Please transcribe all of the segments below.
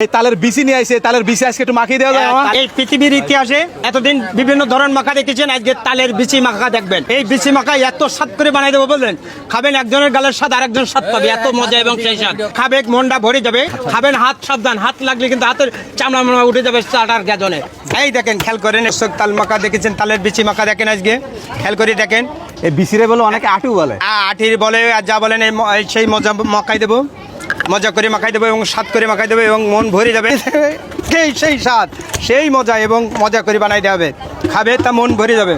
এই তালের বিচি নিয়ে আইছে, তালের বিচি আজকে একটু মাখিয়ে দেওয়া যায় মামা? এই পৃথিবীর ইতিহাসে এতদিন বিভিন্ন ধরনের মাখা দেখেছেন, আজকে তালের বিচি মাখা দেখবেন। এই বিচি মাখা এত স্বাদ করে বানাই দেবো বললেন, খাবেন একজনের গালের স্বাদ আরেকজন স্বাদ পাবে, এত মজা এবং সেই স্বাদ। খাবে মনটা ভরে যাবে, খাবেন হাত সাবধান, হাত লাগলে কিন্তু হাতের চামড়া মামড়া উঠে যাবে চাটার গাজনে। এই দেখেন খেয়াল করেন, তাল মাখা দেখেছেন, তালের বিচি মাখা দেখেন আজকে খেয়াল করে দেখেন। এই বিচিরে বলে অনেকে আটু বলে, আঠির বলে আর যা বলেন, এই সেই মজা মাখাই দেবো, মজা করে মাখাই দেবো এবং স্বাদ করে মাখাই দেবো এবং মন ভরে যাবে। সেই স্বাদ, সেই মজা এবং মজা করে বানাই দেওয়া হবে, খাবে তা মন ভরে যাবে।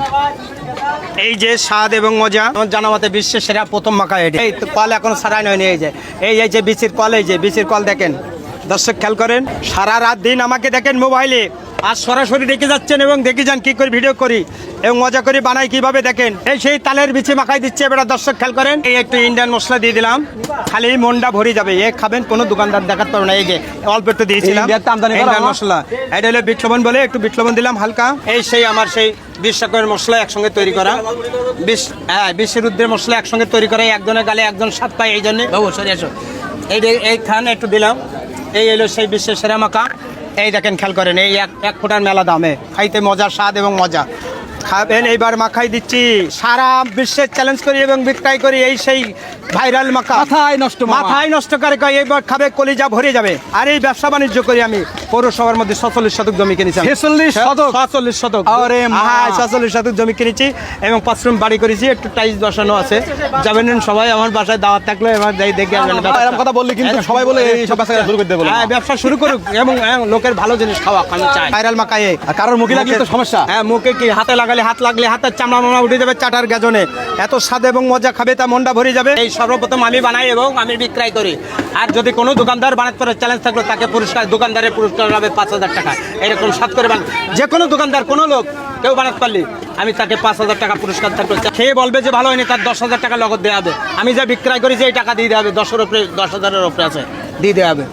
এই যে স্বাদ এবং মজা, জানা মতে বিশ্বের সেরা প্রথম মাখা এটি। এই তো কল এখনো সারাই নয়নি, এই যে বিচির কল, এই যে বিচির কল দেখেন দর্শক খেয়াল করেন। সারা রাত দিন আমাকে দেখেন মোবাইলে, আজ সরাসরি দেখে যাচ্ছেন এবং দেখে যান কী করে ভিডিও করি এবং মজা করে বানাই কিভাবে দেখেন। এই সেই তালের বিচি মাখাই দিচ্ছে এবার দর্শক খেয়াল করেন। এই একটু ইন্ডিয়ান মশলা দিয়ে দিলাম, খালি মনটা ভরে যাবে। এ খাবেন, কোনো দোকানদার দেখাতে পারবে না। এই যে অল্প একটু দিয়েছিলাম ইন্ডিয়ান মশলা, এটা হলো বিট লবণ বলে, একটু বিট লবণ দিলাম হালকা। এই সেই আমার সেই 20 রকমের মশলা একসঙ্গে তৈরি করা, 20 রুদ্রের মশলা একসঙ্গে তৈরি করা। একজনের গালে একজন স্বাদ পায়, এই জন্যে বাবু সরি আসো। এই খান একটু দিলাম। এই এলো সেই বিশ্বের সেরা মাখা। এই দেখেন খেয়াল করেন, এই এক ফোঁটার মেলা দামে, খাইতে মজা, স্বাদ এবং মজা। খাবেন, এইবার মাখাই দিচ্ছি, সারা বিশ্বের চ্যালেঞ্জ করি এবং বিক্রয় করি। এই সেই ভাইরাল মাখা, মাথায় নষ্ট করে কয়, এইবার খাবে কলিজা ভরে যাবে। আর এই ব্যবসা বাণিজ্য করি আমি পৌরসভার মধ্যে 46 শতক জমি কিনেছি। 46 শতক, 46 শতক জমি কিনেছি এবং 5 রুম বাড়ি করেছি, একটু টাইলস বসানো আছে। যাবেন সবাই, আমার বাসায় দাওয়াত থাকলে এবার যাই দেখে আসবেন। এরকম কথা বললি কিন্তু সবাই বলে এই সব ব্যবসা শুরু করতে বলে। হ্যাঁ, ব্যবসা শুরু করুক এবং লোকের ভালো জিনিস খাওয়া আমি চাই। ভাইরাল মাখা, আর কারোর মুখে লাগলে তো সমস্যা। হ্যাঁ, মুখে কি হাতে লাগালে, হাত লাগলে হাতের চামড়া মামড়া উঠে যাবে চাটার গাজনে। এত স্বাদ এবং মজা, খাবে তা মনটা ভরে যাবে। এই সর্বপ্রথম আমি বানাই এবং আমি বিক্রয় করি। আর যদি কোনো দোকানদার বানাতে পারে চ্যালেঞ্জ থাকলো, তাকে পুরস্কার, দোকানদারের পুরস্কার হবে 5000 টাকা। এরকম স্বাদ করে যে কোনো দোকানদার, কোনো লোক কেউ বানাতে পারলি আমি তাকে 5000 টাকা পুরস্কার থাকলো। খেয়ে বলবে যে ভালো হয়নি, তার 10,000 টাকা নগদ দেওয়া হবে। আমি যা বিক্রয় করি যে এই টাকা দিয়ে দেওয়া হবে, 10,000-এর উপরে আছে, দিয়ে দেওয়া হবে।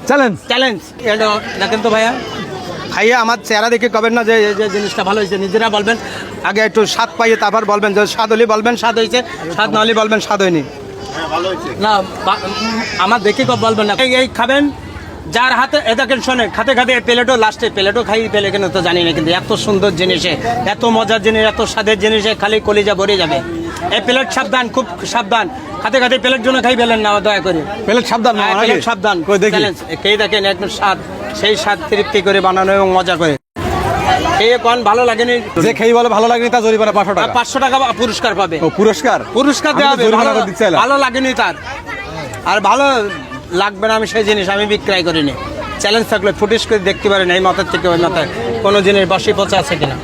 চ্যালেঞ্জ দেখেন তো ভাইয়া, খাইয়ে আমার চেহারা দেখে কবেন না যে জিনিসটা ভালো হয়েছে, নিজেরা বলবেন। আগে একটু স্বাদ পাইয়ে তারপর বলবেন, যে স্বাদ হলে বলবেন স্বাদ হয়েছে, স্বাদ না হলে বলবেন স্বাদ হয়নি। না, আমার দেখে বলবেন না। এই খাবেন যার হাতে, এ দেখেন শোনেন, খাতে খাতে প্লেটও, লাস্টে প্লেটও খাই পেলে কেন তো জানি না, কিন্তু এত সুন্দর জিনিসে, এত মজার জিনিস, এত স্বাদের জিনিসে খালি কলিজা ভরে যাবে। এই প্লেট সাবধান, খুব সাবধান, খাতে খাতে প্লেট জন্য খাই ফেলেন না দয়া করে। প্লেট সাবধান, প্লেট সাবধান। খেয়ে দেখেন একদম স্বাদ, সেই স্বাদ তৃপ্তি করে বানানো এবং মজা করে। খেয়ে কোন ভালো লাগেনি, যে খেয়ে বলে ভালো লাগেনি তার জরিমানা 500 টাকা। 500 টাকা পুরস্কার পাবে। পুরস্কার দেওয়া হবে। ভালো লাগেনি তার, আর ভালো লাগবে না, আমি সেই জিনিস আমি বিক্রয় করিনি। চ্যালেঞ্জ থাকলে ফুটেজ করে দেখতে পারেন, এই মাথার থেকে ওই মাথায় কোনো জিনিস বাসি পচা আছে কিনা।